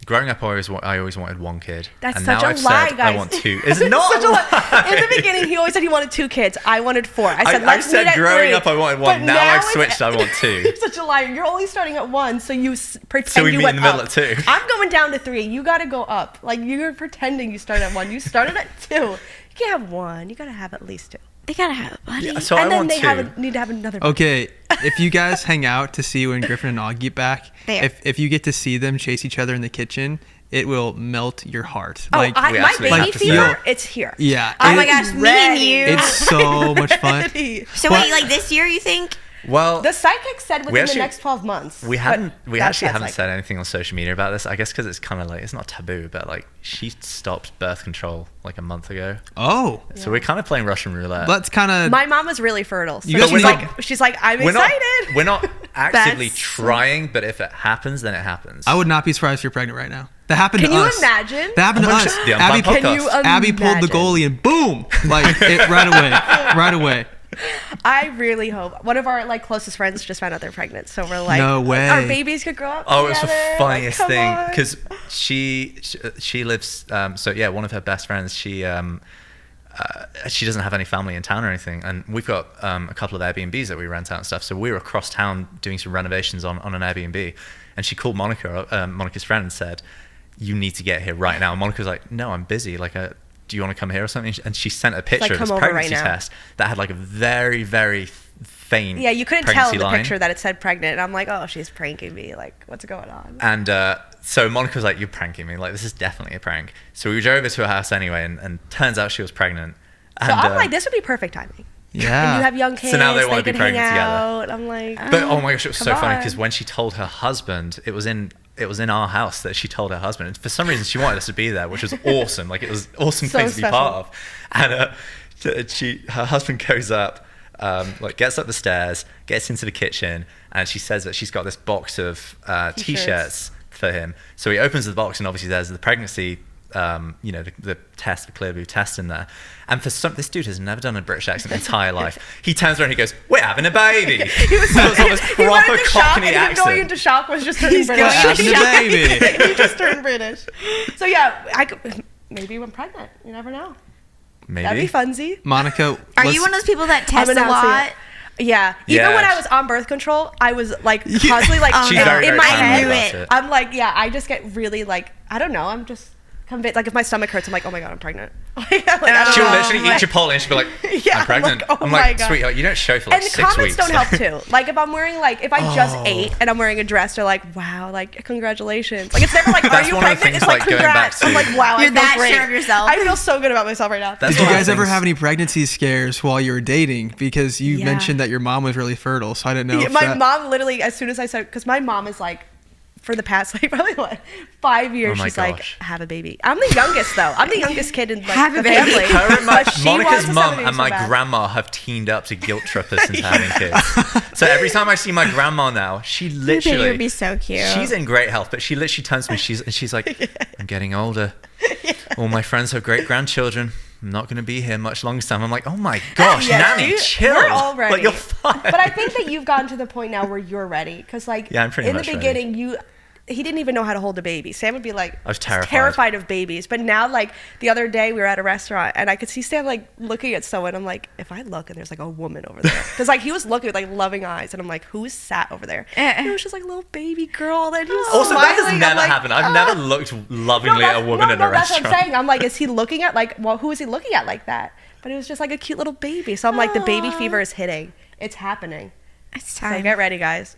Growing up, I always wanted one kid. That's and such now a I've lie, said guys. I want two. It's not Such a lie. In the beginning, he always said he wanted 2 kids. I wanted 4. I said, let's meet at growing 3. up I wanted But one. Now I've it's- switched. I want 2. You're such a liar. You're only starting at 1, so you pretend So we you meet went in the middle up. at 2. I'm going down to 3. You got to go up. Like, you're pretending you started at 1. You started at 2. You can't have 1. You got to have at least 2. They gotta have a buddy. Yeah, so And I then want they 2. need to have another buddy. Okay, if you guys hang out to see when Griffin and Og get back, There. if you get to see them chase each other in the kitchen, it will melt your heart. Oh, we my absolutely baby have to see fever, it. it's here. Yeah. Oh my it- gosh, meeting ready. you. It's so much fun. Ready. So But- wait, like this year, you think? Well, The psychic said within actually- the next 12 months. we but actually that's haven't like- said anything on social media about this. I guess because it's kind of like, it's not taboo, but like she stopped birth control like a month ago. Oh, So we're kind of playing Russian roulette. that's kind of. My mom was really fertile. So You guys she's like, I'm we're not, excited. we're not actively That's- trying, but if it happens, then it happens. I would not be surprised if you're pregnant right now. That happened Can to you us. imagine? That happened to Oh, us. the Abby, Unplanned Can you Abby pulled the imagine? goalie and boom, like it right away, right away. I really hope. One of our like closest friends just found out they're pregnant, so we're like, No way. our babies could grow up. Oh, it's the together. funniest Like, thing come on. because she lives. So yeah, one of her best friends. She doesn't have any family in town or anything, and we've got a couple of Airbnbs that we rent out and stuff. So we were across town doing some renovations on an Airbnb, and she called Monica's friend, and said, "You need to get here right now." And Monica was like, "No, I'm busy. Like, do you want to come here or something?" And she sent a picture like, of this "Come over right pregnancy now." test that had like a very, very faint. Yeah, you couldn't tell in the line. picture that it said pregnant, and I'm like, oh, she's pranking me. Like, what's going on? And so Monica was like, "You're pranking me. Like, this is definitely a prank." So we drove over to her house anyway, and turns out she was pregnant. So And, I'm like, this would be perfect timing. Yeah. And you have young kids. So now they wanna be can hang pregnant together. out. I'm like, But oh my gosh, it was so Come funny on. because when she told her husband, it was in our house that she told her husband. And for some reason, she wanted us to be there, which was awesome. Like, it was an awesome So thing to be special. part of. And her husband goes up, like gets up the stairs, gets into the kitchen, and she says that she's got this box of t-shirts for him. So he opens the box, and obviously there's the pregnancy. The test, the clear blue test in there. And this dude has never done a British accent in his entire life. He turns around and he goes, "We're having a baby." he was So it's on this he went proper into shock, Cockney and him accent. going into shock was just turning He's British. going into shock. Baby. He just turned British. So yeah, maybe when pregnant, you never know. Maybe. That'd be funsy. Monica, Are you one of those people that test a announcing lot? it. Yeah. Even Yeah. when I was on birth control, I was like constantly like Oh, She's no. very, in very my paranoid head. about it. I'm like, yeah, I just get really like, I don't know. I'm just convinced. Like if my stomach hurts, I'm like, oh my God, I'm pregnant. Like, I don't She'll know. literally eat Chipotle and she'll be like, Yeah, "I'm pregnant." like, oh I'm my like, God. "Sweetheart, you don't show for like And the 6 comments weeks." don't help too. Like if I'm wearing if I just ate and I'm wearing a dress, they're like, wow, like congratulations. Like it's never like, are That's you one of the pregnant? things, It's like like, going back congrats. to- I'm like, wow, You're I feel that great. sure of yourself. I feel so good about myself right now. That's Did you one of guys the ever things- have any pregnancy scares while you were dating? Because you Yeah. mentioned that your mom was really fertile, so I didn't know. Yeah, if my that- mom literally, as soon as I said, because my mom is like, for the past probably 5 years, Oh my she's like, gosh. have a baby. I'm the youngest though. I'm the youngest kid in Have the a baby. family. Her and But she wants Monica's us to have a mum baby and so my bad. grandma have teamed up to guilt trip us into having kids. So every time I see my grandma now, she Your baby literally, would be so cute. she's in great health, but she literally turns to me, she's like, "I'm getting older. All my friends have great grandchildren. I'm not going to be here much longer time." I'm like, "Oh my gosh, Yeah, Nanny, dude, chill. We're all ready. Like, you're fine." But I think that you've gotten to the point now where you're ready. Because like Yeah, I'm pretty in the much ready. beginning, he didn't even know how to hold a baby. Sam would be like, I was terrified. of babies. But now, like the other day, we were at a restaurant and I could see Sam like looking at someone. I'm like, if I look and there's like a woman over there, because like he was looking with like loving eyes, and I'm like, who is sat over there? And it was just like a little baby girl, and he was Also, that has smiling. I'm never like, happened. I've never looked lovingly at a woman in a That's restaurant. what I'm saying. I'm like, is he looking at who is he looking at like that? But it was just like a cute little baby. So I'm like, the baby fever is hitting. It's happening. It's So time. get ready, guys.